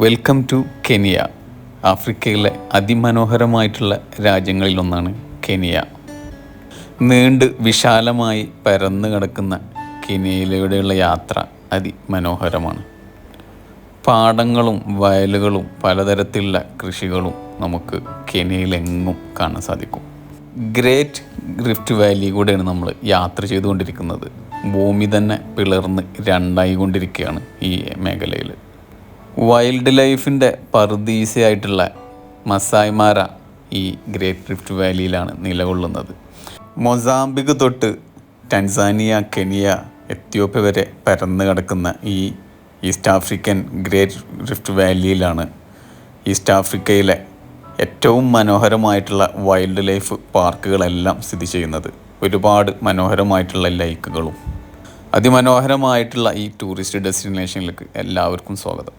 Welcome to Kenya. ആഫ്രിക്കയിലെ അതിമനോഹരമായിട്ടുള്ള രാജ്യങ്ങളിലൊന്നാണ് Kenya. നീണ്ട് വിശാലമായി പരന്നു കിടക്കുന്ന കെനിയയിലൂടെയുള്ള യാത്ര അതിമനോഹരമാണ്. പാടങ്ങളും വയലുകളും പലതരത്തിലുള്ള കൃഷികളും നമുക്ക് കെനിയയിലെങ്ങും കാണാൻ സാധിക്കും. ഗ്രേറ്റ് റിഫ്റ്റ് വാലി കൂടെയാണ് നമ്മൾ യാത്ര ചെയ്തുകൊണ്ടിരിക്കുന്നത്. ഭൂമി തന്നെ പിളർന്ന് രണ്ടായി കൊണ്ടിരിക്കുകയാണ് ഈ മേഖലയിൽ. വൈൽഡ് ലൈഫിൻ്റെ പറുദീസയായിട്ടുള്ള മസായ് മാര ഈ ഗ്രേറ്റ് റിഫ്റ്റ് വാലിയിലാണ് നിലകൊള്ളുന്നത്. മൊസാംബിക് തൊട്ട് ടാൻസാനിയ, കെനിയ, എത്യോപ്യ വരെ പരന്നു കിടക്കുന്ന ഈ ഈസ്റ്റ് ആഫ്രിക്കൻ ഗ്രേറ്റ് റിഫ്റ്റ് വാലിയിലാണ് ഈസ്റ്റ് ആഫ്രിക്കയിലെ ഏറ്റവും മനോഹരമായിട്ടുള്ള വൈൽഡ് ലൈഫ് പാർക്കുകളെല്ലാം സ്ഥിതി ചെയ്യുന്നത്. ഒരുപാട് മനോഹരമായിട്ടുള്ള ലൈക്കുകളും അതിമനോഹരമായിട്ടുള്ള ഈ ടൂറിസ്റ്റ് ഡെസ്റ്റിനേഷനിലേക്ക് എല്ലാവർക്കും സ്വാഗതം.